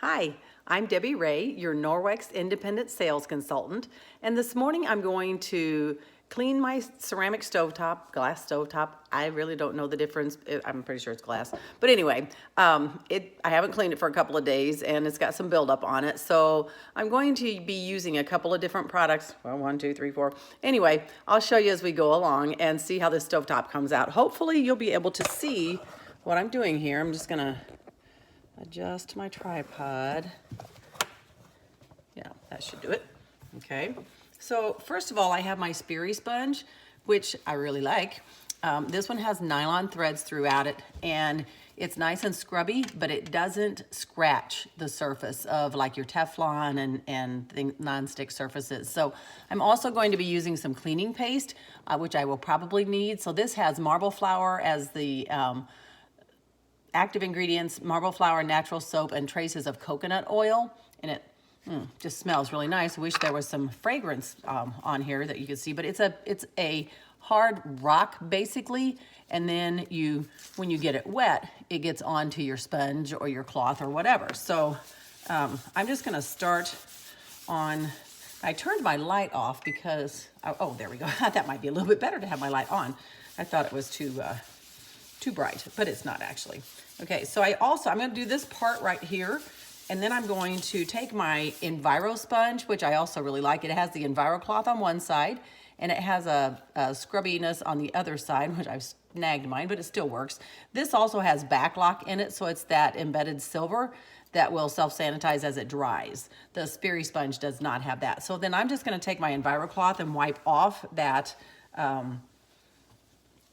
Hi, I'm Debbie Ray, your Norwex Independent Sales Consultant, and this morning I'm going to clean my ceramic stovetop, glass stovetop. I really don't know the difference. I'm pretty sure it's glass. But anyway, I haven't cleaned it for a couple of days and it's got some buildup on it. So I'm going to be using a couple of different products. Well, 1, 2, 3, 4. Anyway, I'll show you as we go along and see how this stovetop comes out. Hopefully you'll be able to see what I'm doing here. I'm just gonna adjust my tripod. Yeah, that should do it. Okay. So first of all, I have my Sperry sponge, which I really like. This one has nylon threads throughout it, and it's nice and scrubby, but it doesn't scratch the surface of like your Teflon and non-stick surfaces. So I'm also going to be using some cleaning paste, which I will probably need. So this has marble flour as the active ingredients, marble flour, natural soap, and traces of coconut oil, and it just smells really nice. I wish there was some fragrance on here that you could see, but it's a hard rock basically, and then when you get it wet, it gets onto your sponge or your cloth or whatever. So I'm just gonna start on, I turned my light off because, oh, there we go. That might be a little bit better to have my light on. I thought it was too bright, but it's not actually. Okay, so I'm gonna do this part right here, and then I'm going to take my Enviro sponge, which I also really like. It has the Enviro cloth on one side, and it has a scrubbiness on the other side, which I've snagged mine, but it still works. This also has backlock in it, so it's that embedded silver that will self-sanitize as it dries. The Sperry sponge does not have that. So then I'm just gonna take my Enviro cloth and wipe off that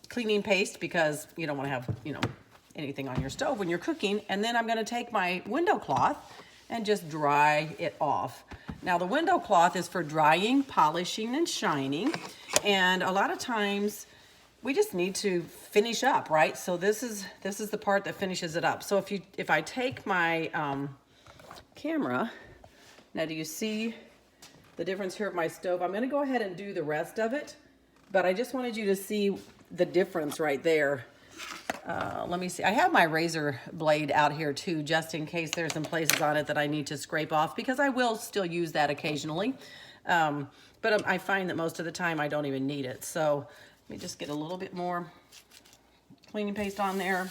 cleaning paste, because you don't wanna have, anything on your stove when you're cooking. And then I'm gonna take my window cloth and just dry it off. Now the window cloth is for drying, polishing, and shining. And a lot of times we just need to finish up, right? So this is the part that finishes it up. So if I take my camera, now do you see the difference here of my stove? I'm gonna go ahead and do the rest of it, but I just wanted you to see the difference right there. Let me see. I have my razor blade out here too, just in case there's some places on it that I need to scrape off, because I will still use that occasionally. But I find that most of the time I don't even need it. So let me just get a little bit more cleaning paste on there.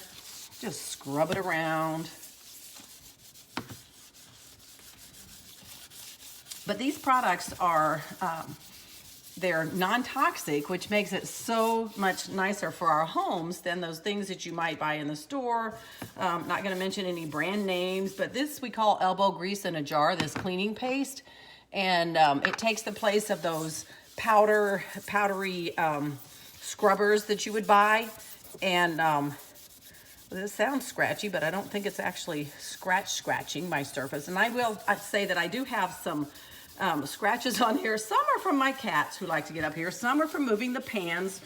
Just scrub it around. But these products are, they're non-toxic, which makes it so much nicer for our homes than those things that you might buy in the store. Not going to mention any brand names, but this we call elbow grease in a jar, this cleaning paste. And it takes the place of those powdery scrubbers that you would buy. And this sounds scratchy, but I don't think it's actually scratching my surface. And I'd say that I do have some scratches on here. Some are from my cats who like to get up here. Some are from moving the pans,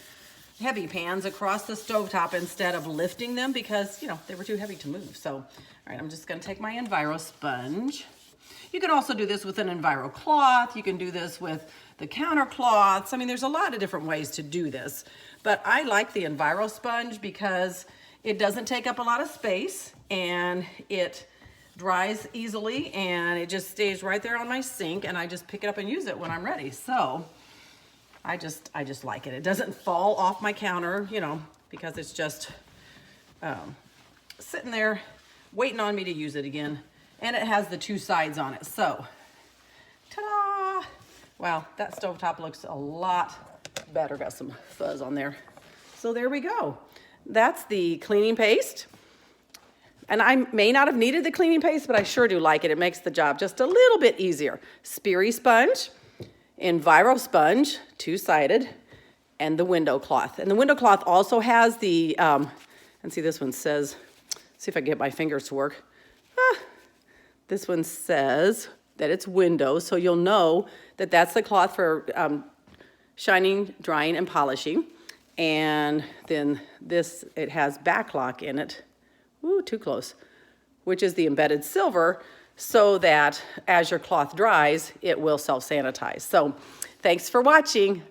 heavy pans, across the stovetop instead of lifting them because, they were too heavy to move. So, all right, I'm just gonna take my Enviro sponge. You can also do this with an Enviro cloth. You can do this with the counter cloths. I mean, there's a lot of different ways to do this, but I like the Enviro sponge because it doesn't take up a lot of space and it dries easily, and it just stays right there on my sink, and I just pick it up and use it when I'm ready. So I just like it. It doesn't fall off my counter, because it's just sitting there waiting on me to use it again. And it has the two sides on it. So, ta-da! Wow, that stovetop looks a lot better. Got some fuzz on there. So there we go. That's the cleaning paste. And I may not have needed the cleaning paste, but I sure do like it. It makes the job just a little bit easier. Sperry sponge, Enviro sponge, two-sided, and the window cloth. And the window cloth also has the, and see, this one says, see if I can get my fingers to work. This one says that it's windows, so you'll know that that's the cloth for shining, drying, and polishing. And then this, it has backlock in it. Ooh, too close, which is the embedded silver, so that as your cloth dries, it will self-sanitize. So thanks for watching.